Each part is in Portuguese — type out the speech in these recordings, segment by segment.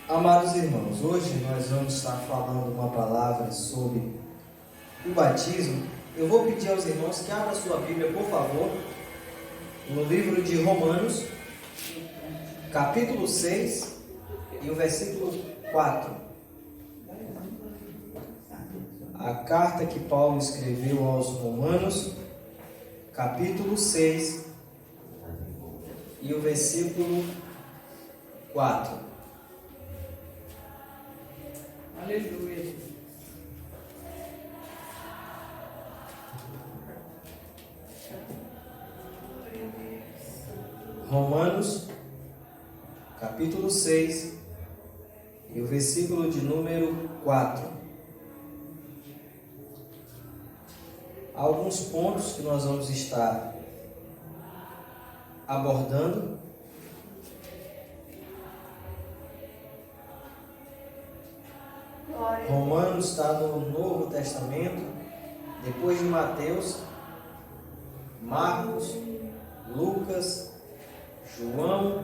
Amados irmãos, hoje nós vamos estar falando uma palavra sobre o batismo. Eu vou pedir aos irmãos que abram sua Bíblia, por favor, no livro de Romanos, capítulo 6 e o versículo 4. A carta que Paulo escreveu aos Romanos, capítulo 6 e o versículo 4. Aleluia. Romanos, capítulo 6 e o versículo de número 4. Há alguns pontos que nós vamos estar abordando. Romanos está no Novo Testamento, depois de Mateus, Marcos, Lucas, João,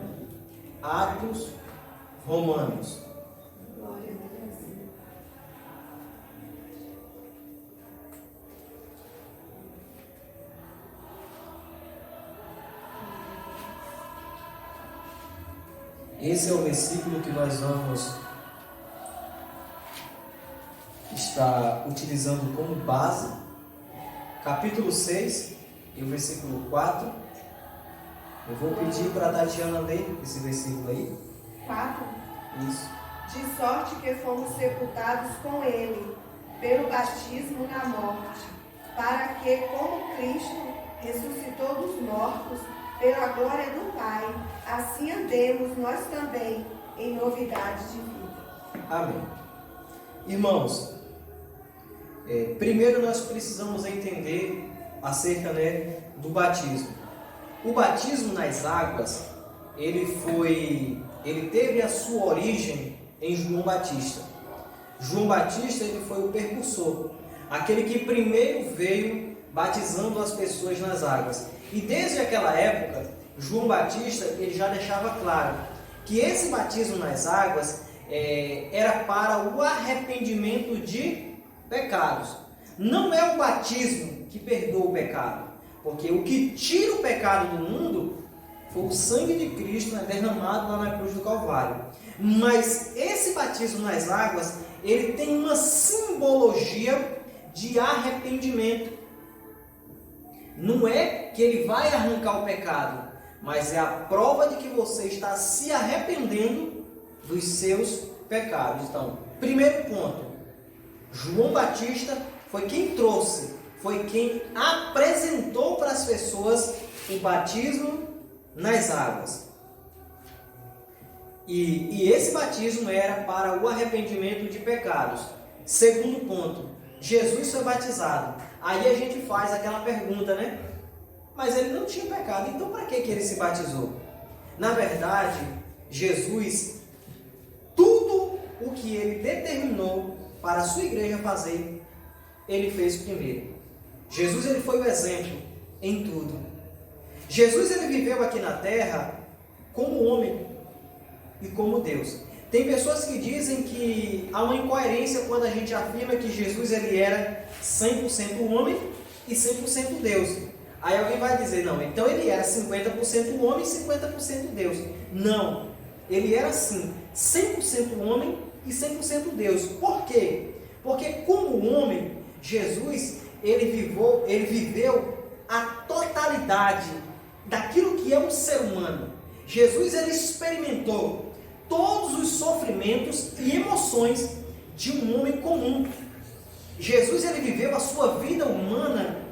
Atos, Romanos. Esse é o versículo que nós vamos estar utilizando como base. Capítulo 6 e o versículo 4. Eu vou pedir para a Tatiana ler esse versículo aí. 4. Isso. De sorte que fomos sepultados com ele, pelo batismo na morte, para que, como Cristo ressuscitou dos mortos, pela glória do Pai, assim andemos nós também em novidade de vida. Amém. Irmãos, primeiro nós precisamos entender acerca do batismo. O batismo nas águas, ele teve a sua origem em João Batista. João Batista, ele foi o percursor, aquele que primeiro veio batizando as pessoas nas águas. E desde aquela época, João Batista, ele já deixava claro que esse batismo nas águas era para o arrependimento de pecados. Não é o batismo que perdoa o pecado, porque o que tira o pecado do mundo foi o sangue de Cristo derramado lá na cruz do Calvário. Mas esse batismo nas águas, ele tem uma simbologia de arrependimento. Não é que ele vai arrancar o pecado, mas é a prova de que você está se arrependendo dos seus pecados. Então, primeiro ponto, João Batista foi quem trouxe, foi quem apresentou para as pessoas o batismo nas águas. E esse batismo era para o arrependimento de pecados. Segundo ponto, Jesus foi batizado. Aí a gente faz aquela pergunta, né? Mas ele não tinha pecado, então para que ele se batizou? Na verdade, Jesus, tudo o que ele determinou para a sua igreja fazer, ele fez primeiro. Jesus, ele foi o exemplo em tudo. Jesus, ele viveu aqui na terra como homem e como Deus. Tem pessoas que dizem que há uma incoerência quando a gente afirma que Jesus, ele era 100% homem e 100% Deus. Aí alguém vai dizer, não, então ele era 50% homem e 50% Deus. Não, ele era sim 100% homem e 100% Deus. Por quê? Porque como homem, Jesus, ele viveu a totalidade daquilo que é um ser humano. Jesus, ele experimentou todos os sofrimentos e emoções de um homem comum. Jesus, ele viveu a sua vida humana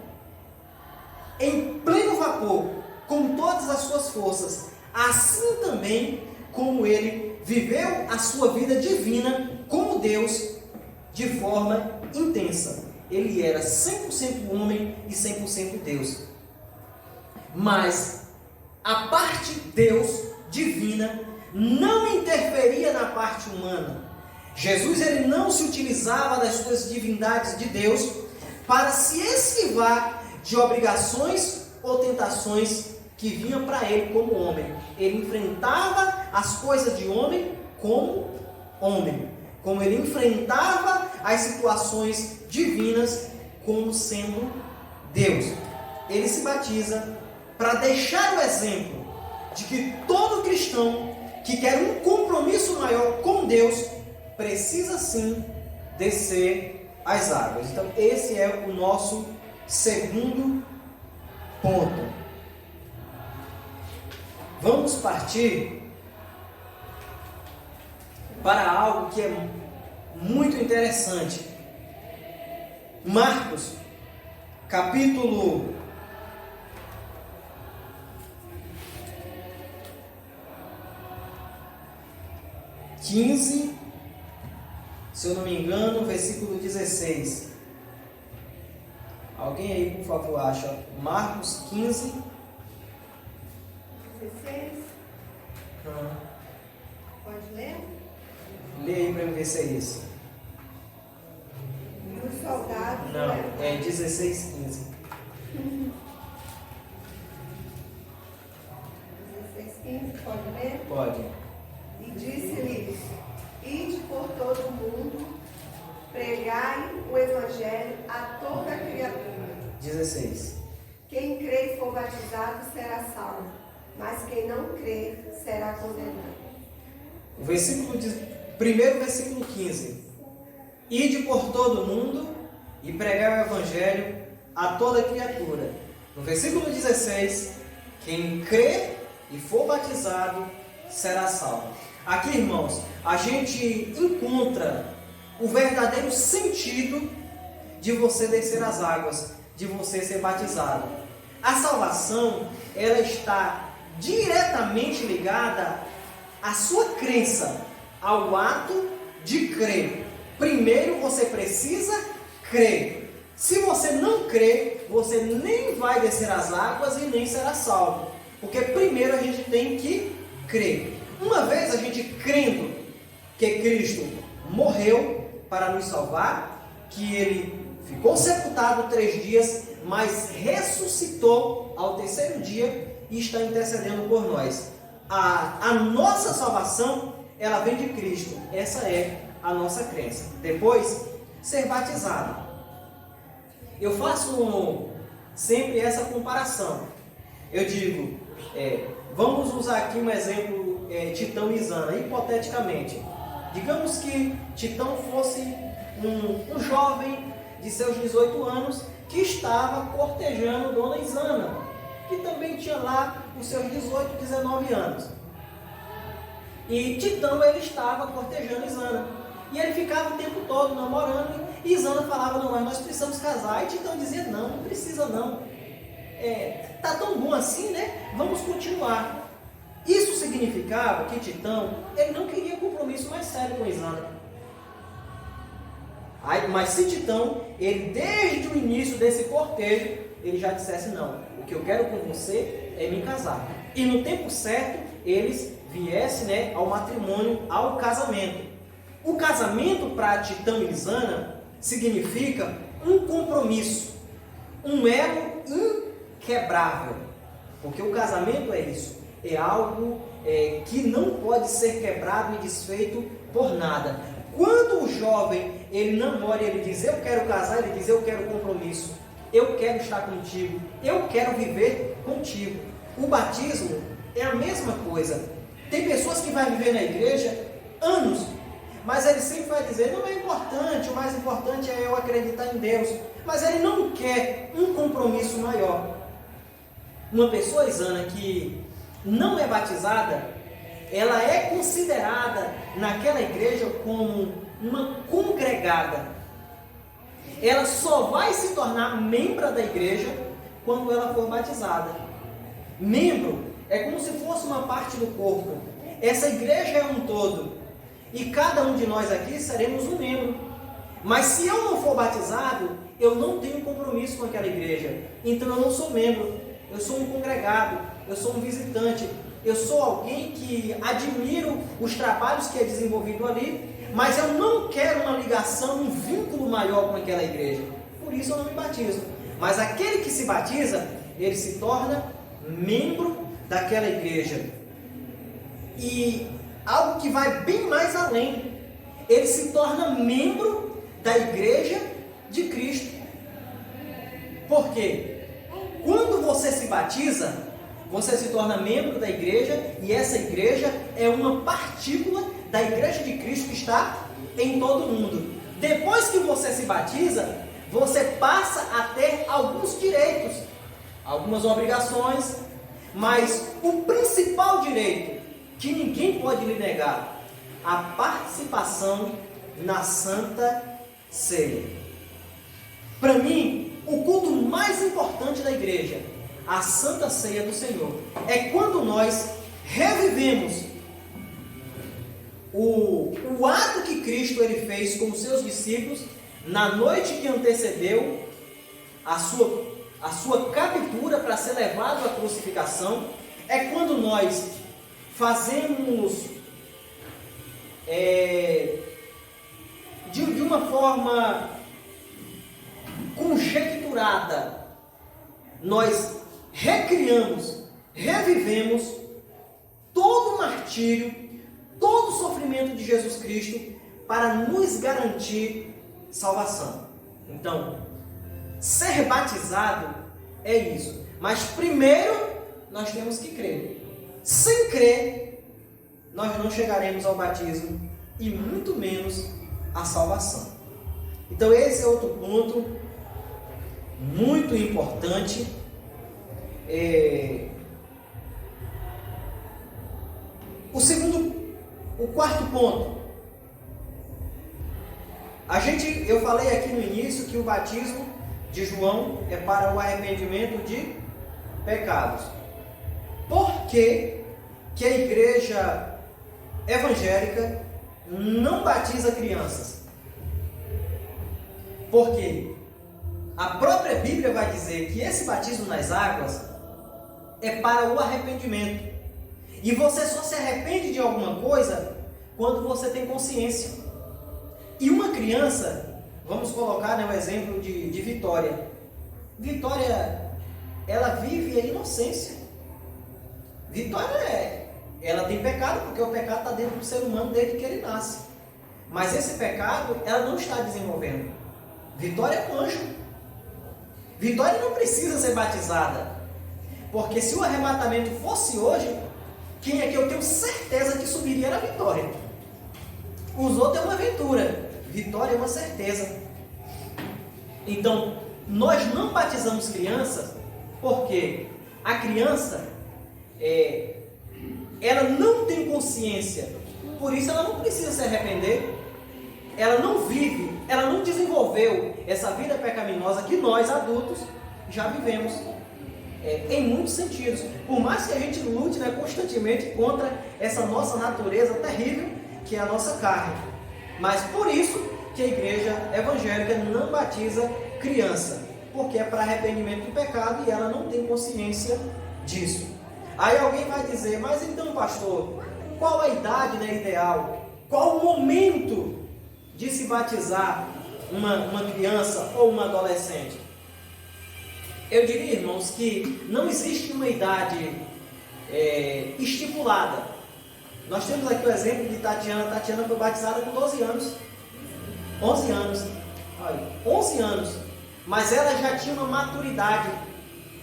em pleno vapor, com todas as suas forças, assim também como ele viveu a sua vida divina como Deus de forma intensa. Ele era 100% homem e 100% Deus. Mas a parte Deus divina não interferia na parte humana. Jesus, ele não se utilizava das suas divindades de Deus para se esquivar de obrigações ou tentações que vinham para ele como homem. Ele enfrentava as coisas de homem como homem, como ele enfrentava as situações divinas como sendo Deus. Ele se batiza para deixar o exemplo de que todo cristão que quer um compromisso maior com Deus precisa sim descer as águas. Então esse é o nosso segundo ponto. Vamos partir para algo que é muito interessante. Marcos, capítulo 15, se eu não me engano, versículo 16. Alguém aí, por favor, acha? Marcos 15. 16. Pode ler? Lê aí para eu ver se é isso. E os soldados... Não, é 16, 15. 16, 15, pode ler? Pode. E disse-lhes: ide por todo o mundo, pregai o evangelho a toda criatura. 16. Quem crê e for batizado será salvo, mas quem não crê será condenado. Primeiro versículo 15. Ide por todo o mundo e pregai o evangelho a toda criatura. No versículo 16, quem crê e for batizado será salvo. Aqui, irmãos, a gente encontra o verdadeiro sentido de você descer as águas, de você ser batizado. A salvação, ela está diretamente ligada à sua crença, ao ato de crer. Primeiro você precisa crer. Se você não crer, você nem vai descer as águas e nem será salvo. Porque primeiro a gente tem que crer. Uma vez a gente crendo que Cristo morreu para nos salvar, que Ele ficou sepultado 3 dias, mas ressuscitou ao 3º dia e está intercedendo por nós. A nossa salvação, ela vem de Cristo. Essa é a nossa crença. Depois, ser batizado. Eu faço sempre essa comparação. Eu digo, vamos usar aqui um exemplo, Titão e Isana, hipoteticamente. Digamos que Titão fosse um jovem de seus 18 anos que estava cortejando Dona Isana, que também tinha lá os seus 18, 19 anos. E Titão, ele estava cortejando Isana. E ele ficava o tempo todo namorando. E Isana falava, não, mas nós precisamos casar. E Titão dizia, não precisa não. Tá tão bom assim, né? Vamos continuar. Isso significava que Titão, ele não queria compromisso mais sério com Isana. Mas se Titão, ele desde o início desse cortejo, ele já dissesse, não, o que eu quero com você é me casar. E no tempo certo, eles viessem, né, ao matrimônio, ao casamento. O casamento para Titão e Isana significa um compromisso, um elo inquebrável. Porque o casamento é isso, é algo que não pode ser quebrado e desfeito por nada. Quando o jovem, ele namora e ele diz, eu quero casar, ele diz, eu quero compromisso, eu quero estar contigo, eu quero viver contigo. O batismo é a mesma coisa. Tem pessoas que vão viver na igreja anos, mas ele sempre vai dizer, não é importante, o mais importante é eu acreditar em Deus. Mas ele não quer um compromisso maior. Uma pessoa, Isana, que não é batizada, ela é considerada naquela igreja como uma congregada. Ela só vai se tornar membro da igreja quando ela for batizada. Membro é como se fosse uma parte do corpo. Essa igreja é um todo. E cada um de nós aqui seremos um membro. Mas se eu não for batizado, eu não tenho compromisso com aquela igreja. Então eu não sou membro. Eu sou um congregado. Eu sou um visitante. Eu sou alguém que admiro os trabalhos que é desenvolvido ali, mas eu não quero uma ligação, um vínculo maior com aquela igreja. Por isso eu não me batizo. Mas aquele que se batiza, ele se torna membro daquela igreja. E algo que vai bem mais além. ele se torna membro da igreja de Cristo. Por quê? Quando você se batiza, você se torna membro da igreja, e essa igreja é uma partícula da igreja de Cristo que está em todo o mundo. Depois que você se batiza, você passa a ter alguns direitos, algumas obrigações, mas o principal direito que ninguém pode lhe negar, a participação na Santa Ceia. Para mim, o culto mais importante da igreja, a Santa Ceia do Senhor, é quando nós revivemos o ato que Cristo ele fez com os seus discípulos na noite que antecedeu a sua captura para ser levado à crucificação. É quando nós fazemos de uma forma conjecturada, nós recriamos, revivemos todo o martírio, todo o sofrimento de Jesus Cristo para nos garantir salvação. Então, ser batizado é isso. Mas primeiro nós temos que crer. Sem crer, nós não chegaremos ao batismo e muito menos à salvação. Então esse é outro ponto muito importante. O quarto ponto. Eu falei aqui no início que o batismo de João é para o arrependimento de pecados. Por que a igreja evangélica não batiza crianças? Porque a própria Bíblia vai dizer que esse batismo nas águas é para o arrependimento. E você só se arrepende de alguma coisa quando você tem consciência. E uma criança, vamos colocar o exemplo de Vitória. Vitória, ela vive a inocência. Vitória, ela tem pecado, porque o pecado está dentro do ser humano desde que ele nasce. Mas esse pecado, ela não está desenvolvendo. Vitória é um anjo. Vitória não precisa ser batizada. Porque se o arrebatamento fosse hoje, quem é que eu tenho certeza que subiria era a Vitória. Os outros é uma aventura. Vitória é uma certeza. Então, nós não batizamos crianças porque a criança, ela não tem consciência. Por isso ela não precisa se arrepender. Ela não vive, ela não desenvolveu essa vida pecaminosa que nós adultos já vivemos. Em muitos sentidos. Por mais que a gente lute constantemente contra essa nossa natureza terrível, que é a nossa carne. Mas por isso que a igreja evangélica não batiza criança, porque é para arrependimento do pecado e ela não tem consciência disso. Aí alguém vai dizer, mas então pastor, qual a idade ideal? Qual o momento de se batizar uma criança ou uma adolescente? Eu diria, irmãos, que não existe uma idade estipulada. Nós temos aqui o exemplo de Tatiana. Tatiana foi batizada com 12 anos. 11 anos. Olha, 11 anos. Mas ela já tinha uma maturidade.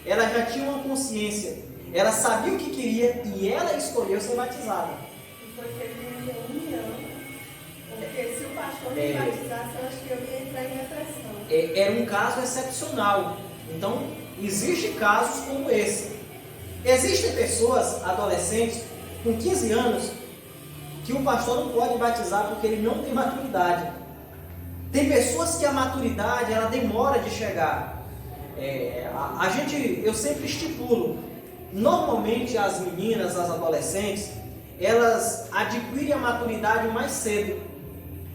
Ela já tinha uma consciência. Ela sabia o que queria e ela escolheu ser batizada. E foi feito em união. Porque se o pastor me batizasse, eu acho que eu ia entrar em depressão. Era um caso excepcional. Então, existem casos como esse. Existem pessoas, adolescentes, com 15 anos, que o pastor não pode batizar porque ele não tem maturidade. Tem pessoas que a maturidade, ela demora de chegar. Eu sempre estipulo, normalmente as meninas, as adolescentes, elas adquirem a maturidade mais cedo.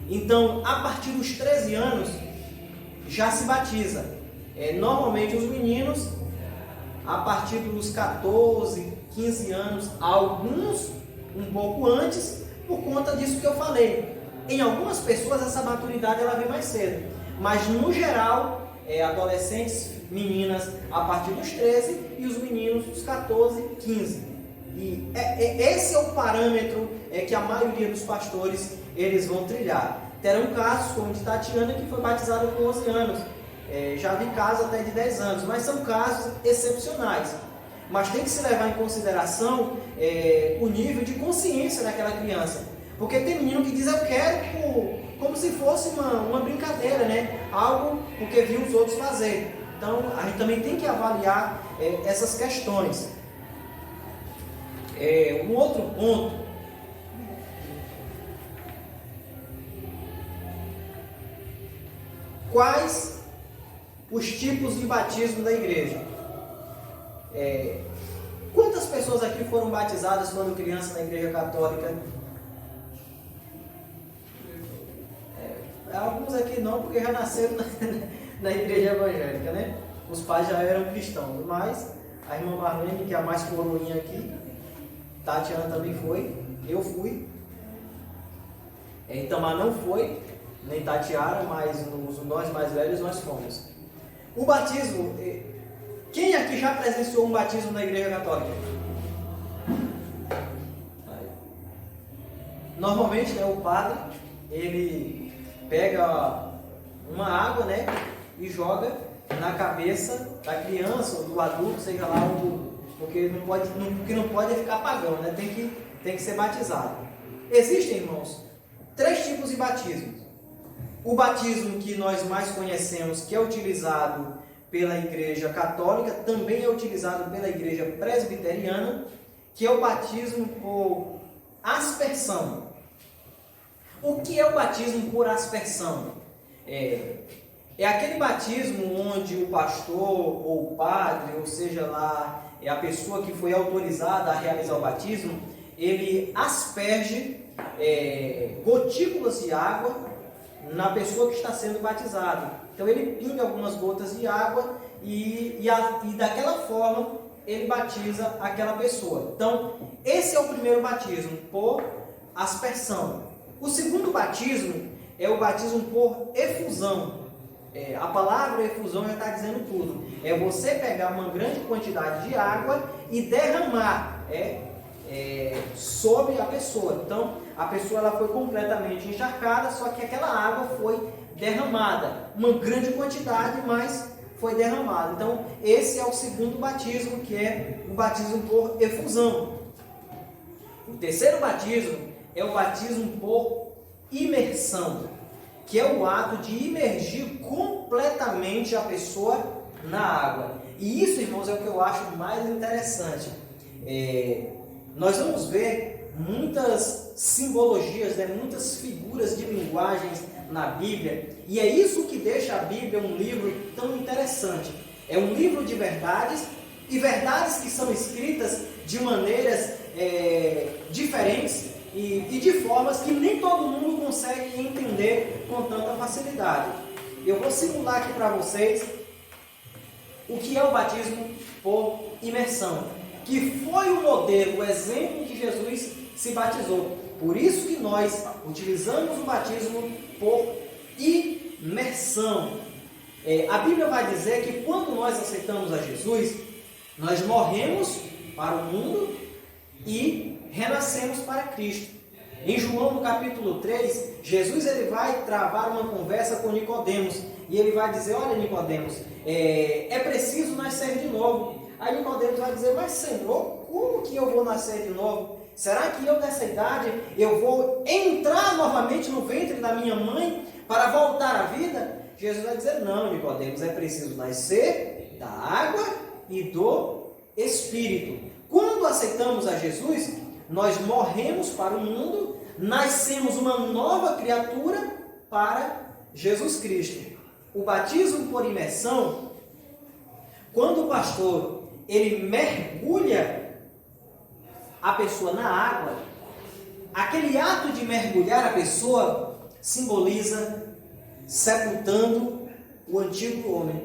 Então, a partir dos 13 anos, já se batiza. Normalmente os meninos, a partir dos 14, 15 anos, alguns um pouco antes, por conta disso que eu falei. Em algumas pessoas essa maturidade ela vem mais cedo, mas no geral, adolescentes, meninas a partir dos 13 e os meninos dos 14, 15. E esse é o parâmetro que a maioria dos pastores eles vão trilhar. terão casos como o de Tatiana, que foi batizada com 11 anos. Já vi casos até de 10 anos, mas são casos excepcionais. Mas tem que se levar em consideração o nível de consciência daquela criança. Porque tem menino que diz, eu quero como se fosse uma brincadeira, né? Algo porque viu os outros fazer. Então, a gente também tem que avaliar essas questões. Um outro ponto. Quais os tipos de batismo da igreja? Quantas pessoas aqui foram batizadas quando criança na igreja católica? Alguns aqui não, porque já nasceram na igreja evangélica, né? Os pais já eram cristãos, mas a irmã Marlene, que é a mais coroinha aqui, Tatiana também foi, eu fui, Itamar não foi, nem Tatiara, mas nós mais velhos nós fomos. O batismo, quem aqui já presenciou um batismo na igreja católica? Normalmente, né, o padre, ele pega uma água, né, e joga na cabeça da criança ou do adulto, seja lá porque não pode é ficar pagão, né? Tem que ser batizado. Existem, irmãos, 3 tipos de batismo. O batismo que nós mais conhecemos, que é utilizado pela igreja católica, também é utilizado pela igreja presbiteriana, que é o batismo por aspersão. O que é o batismo por aspersão? É aquele batismo onde o pastor ou o padre, ou seja lá, a pessoa que foi autorizada a realizar o batismo, ele asperge gotículas de água na pessoa que está sendo batizada. Então ele pinga algumas gotas de água e daquela forma ele batiza aquela pessoa. Então esse é o primeiro batismo, por aspersão. O segundo batismo é o batismo por efusão. A palavra efusão já está dizendo tudo. É você pegar uma grande quantidade de água e derramar sobre a pessoa. Então, a pessoa ela foi completamente encharcada, só que aquela água foi derramada. Uma grande quantidade, mas foi derramada. Então, esse é o segundo batismo, que é o batismo por efusão. O terceiro batismo é o batismo por imersão, que é o ato de imergir completamente a pessoa na água. E isso, irmãos, é o que eu acho mais interessante. Nós vamos ver muitas simbologias, né, muitas figuras de linguagens na Bíblia, e é isso que deixa a Bíblia um livro tão interessante. É um livro de verdades, e verdades que são escritas de maneiras diferentes, e de formas que nem todo mundo consegue entender com tanta facilidade. Eu vou simular aqui para vocês o que é o batismo por imersão, que foi o modelo, o exemplo que Jesus se batizou. Por isso que nós utilizamos o batismo por imersão. A Bíblia vai dizer que quando nós aceitamos a Jesus, nós morremos para o mundo e renascemos para Cristo. Em João, no capítulo 3, Jesus ele vai travar uma conversa com Nicodemos, e ele vai dizer, olha Nicodemos, é preciso nascer de novo. Aí Nicodemos vai dizer, mas Senhor, como que eu vou nascer de novo? Será que eu nessa idade, eu vou entrar novamente no ventre da minha mãe para voltar à vida? Jesus vai dizer, não Nicodemos, é preciso nascer da água e do Espírito. Quando aceitamos a Jesus, nós morremos para o mundo, nascemos uma nova criatura para Jesus Cristo. O batismo por imersão, quando o pastor ele mergulha a pessoa na água, aquele ato de mergulhar a pessoa simboliza sepultando o antigo homem,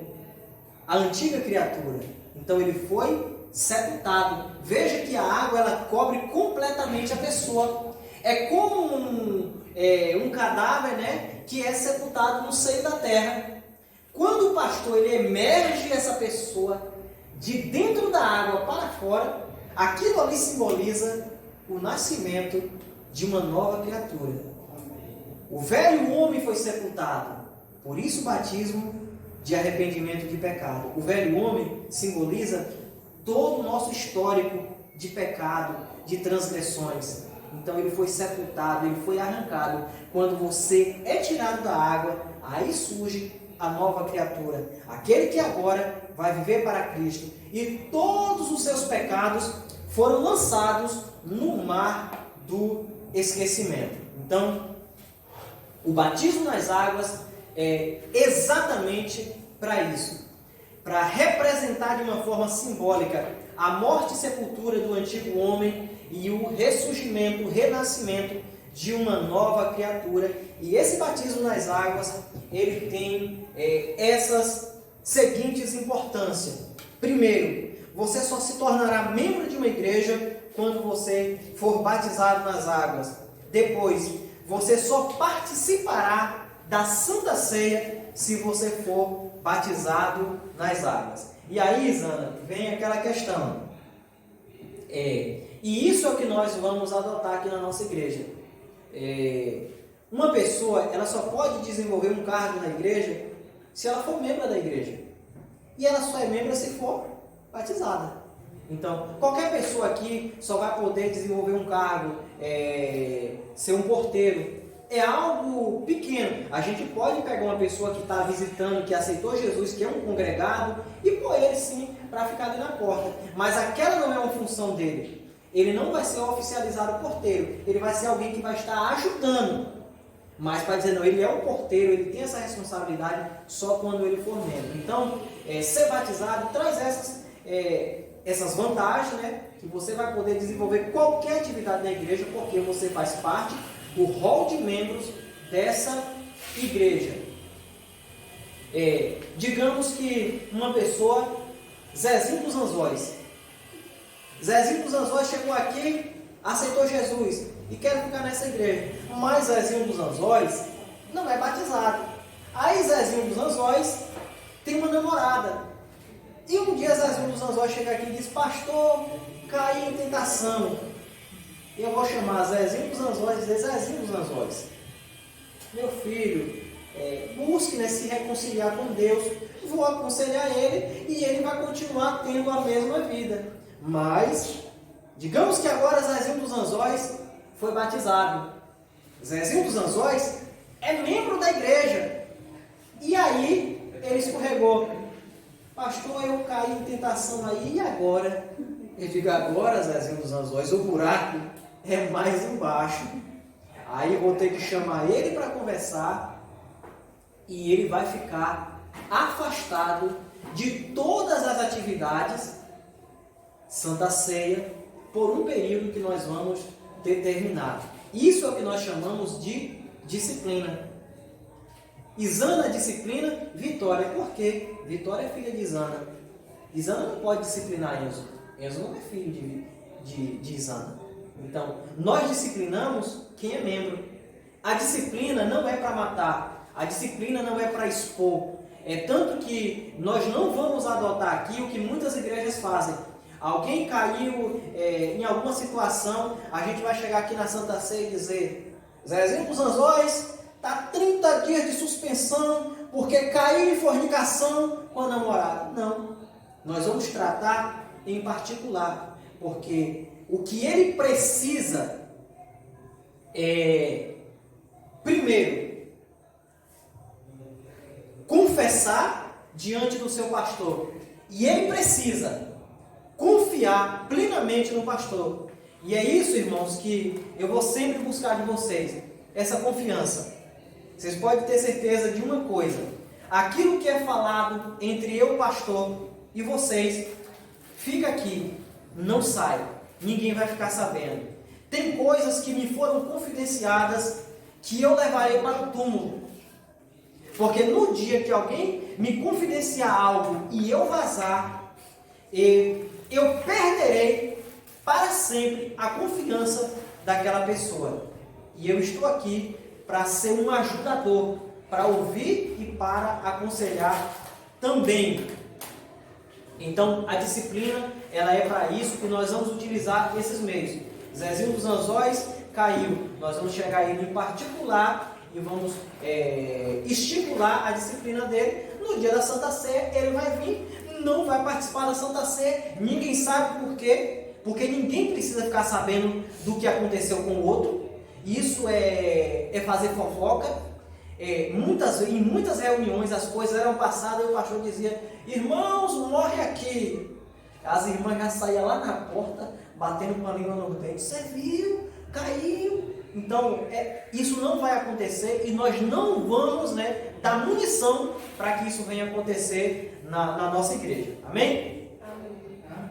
a antiga criatura. Então ele foi sepultado. Veja que a água ela cobre completamente a pessoa. É como um cadáver, né, que é sepultado no seio da terra. Quando o pastor ele emerge essa pessoa de dentro da água para fora, aquilo ali simboliza o nascimento de uma nova criatura. O velho homem foi sepultado. Por isso o batismo de arrependimento de pecado. O velho homem simboliza todo o nosso histórico de pecado, de transgressões. Então ele foi sepultado, ele foi arrancado. Quando você é tirado da água, aí surge a nova criatura. Aquele que agora vai viver para Cristo. E todos os seus pecados foram lançados no mar do esquecimento. Então, o batismo nas águas é exatamente para isso. Para representar de uma forma simbólica a morte e sepultura do antigo homem e o ressurgimento, o renascimento de uma nova criatura. E esse batismo nas águas, ele tem essas seguintes importâncias. Primeiro, você só se tornará membro de uma igreja quando você for batizado nas águas. Depois, você só participará da Santa Ceia se você for batizado nas águas. E aí, Zana, vem aquela questão. E isso é o que nós vamos adotar aqui na nossa igreja. Uma pessoa, ela só pode desenvolver um cargo na igreja se ela for membro da igreja. E ela só é membro se for batizada. Então, qualquer pessoa aqui só vai poder desenvolver um cargo, ser um porteiro. É algo pequeno. A gente pode pegar uma pessoa que está visitando, que aceitou Jesus, que é um congregado, e pôr ele sim para ficar ali na porta. Mas aquela não é uma função dele. Ele não vai ser oficializado porteiro. Ele vai ser alguém que vai estar ajudando. Mas para dizer, não, ele é o porteiro, ele tem essa responsabilidade só quando ele for membro. Então, ser batizado traz essas vantagens, né? Que você vai poder desenvolver qualquer atividade na igreja, porque você faz parte do rol de membros dessa igreja. Digamos que uma pessoa, Zezinho dos Anzóis. Zezinho dos Anzóis chegou aqui, aceitou Jesus e quer ficar nessa igreja. Mas Zezinho dos Anzóis não é batizado. Aí Zezinho dos Anzóis tem uma namorada. E um dia Zezinho dos Anzóis chega aqui e diz: pastor, caí em tentação. Eu vou chamar Zezinho dos Anzóis e dizer: Zezinho dos Anzóis, meu filho, busque, né, se reconciliar com Deus. Vou aconselhar ele e ele vai continuar tendo a mesma vida. Mas, digamos que agora Zezinho dos Anzóis foi batizado. Zezinho dos Anzóis é membro da igreja. E aí ele escorregou. Pastor, eu caí em tentação aí, e agora? Eu digo: agora, Zezinho dos Anzóis, o buraco é mais embaixo. Aí eu vou ter que chamar ele para conversar e ele vai ficar afastado de todas as atividades Santa Ceia por um período que nós vamos determinar. Isso é o que nós chamamos de disciplina. Isana disciplina Vitória. Por quê? Vitória é filha de Isana. Isana não pode disciplinar Enzo. Enzo não é filho de Isana. Então, nós disciplinamos quem é membro. A disciplina não é para matar. A disciplina não é para expor. Tanto que nós não vamos adotar aqui o que muitas igrejas fazem. Alguém caiu em alguma situação, a gente vai chegar aqui na Santa Ceia e dizer: Zezinho dos Anzóis está 30 dias de suspensão porque caiu em fornicação com a namorada. Não. Nós vamos tratar em particular, porque o que ele precisa é, primeiro, confessar diante do seu pastor. E ele precisa confiar plenamente no pastor. E é isso, irmãos, que eu vou sempre buscar de vocês, essa confiança. Vocês podem ter certeza de uma coisa: aquilo que é falado entre eu, pastor, e vocês, fica aqui, não sai, ninguém vai ficar sabendo. Tem coisas que me foram confidenciadas que eu levarei para o túmulo. Porque no dia que alguém me confidenciar algo e eu vazar, eu perderei para sempre a confiança daquela pessoa. E eu estou aqui para ser um ajudador, para ouvir e para aconselhar também. Então, a disciplina, ela é para isso que nós vamos utilizar esses meios. Zezinho dos Anzóis caiu. Nós vamos chegar a ele em particular e vamos estipular a disciplina dele. No dia da Santa Ceia, ele vai vir, não vai participar da Santa Ceia, ninguém sabe por quê, porque ninguém precisa ficar sabendo do que aconteceu com o outro. Isso é fazer fofoca. Em muitas reuniões as coisas eram passadas e o pastor dizia: irmãos, morre aqui. As irmãs já saíam lá na porta, batendo com a língua no dente. Você viu? Caiu. Então, isso não vai acontecer e nós não vamos dar munição para que isso venha acontecer na nossa igreja. Amém?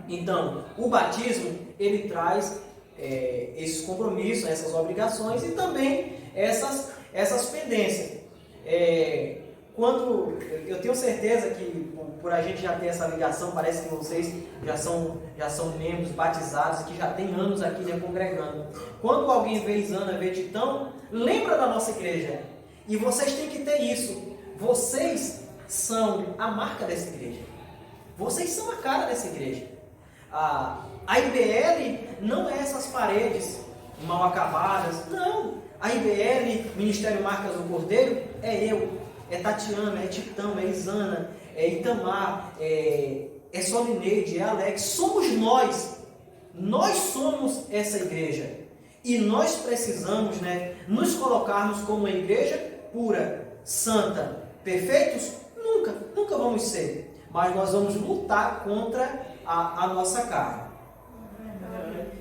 Então, o batismo, ele traz esses compromissos, essas obrigações e também essas pendências. Quando eu tenho certeza que por a gente já ter essa ligação, parece que vocês já são membros batizados, que já tem anos aqui congregando. Quando alguém vê Isana, vê Titão, lembra da nossa igreja. E vocês têm que ter isso. Vocês são a marca dessa igreja. Vocês são a cara dessa igreja. A IBL não é essas paredes mal acabadas. Não. A IBL, Ministério Marcas do Cordeiro, é eu, é Tatiana, é Titão, é Isana, é Itamar, é Solineide, é Alex. Somos nós. Nós somos essa igreja. E nós precisamos nos colocarmos como uma igreja pura, santa. Perfeitos? Nunca vamos ser. Mas nós vamos lutar contra a nossa carne.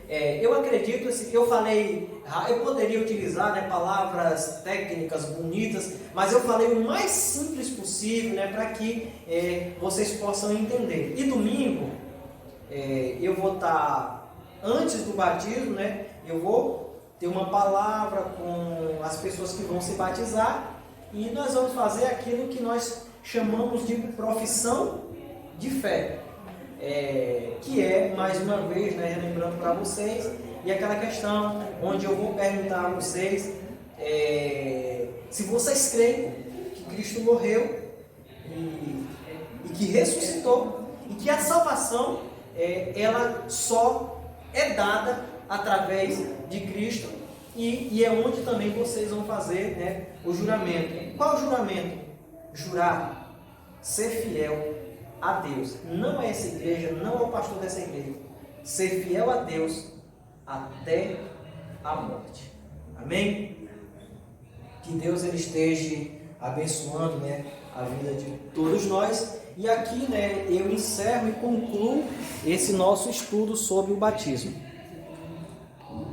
Eu acredito, eu poderia utilizar palavras técnicas bonitas, mas eu falei o mais simples possível para que vocês possam entender. E domingo, eu vou estar, antes do batismo, eu vou ter uma palavra com as pessoas que vão se batizar e nós vamos fazer aquilo que nós chamamos de profissão de fé. Que é, mais uma vez, relembrando para vocês, e aquela questão onde eu vou perguntar a vocês se vocês creem que Cristo morreu e que ressuscitou, e que a salvação ela só é dada através de Cristo, e é onde também vocês vão fazer o juramento. Qual o juramento? Jurar ser fiel a Deus, não a essa igreja, não ao pastor dessa igreja, ser fiel a Deus até a morte. Amém? Que Deus ele esteja abençoando a vida de todos nós. E aqui eu encerro e concluo esse nosso estudo sobre o batismo.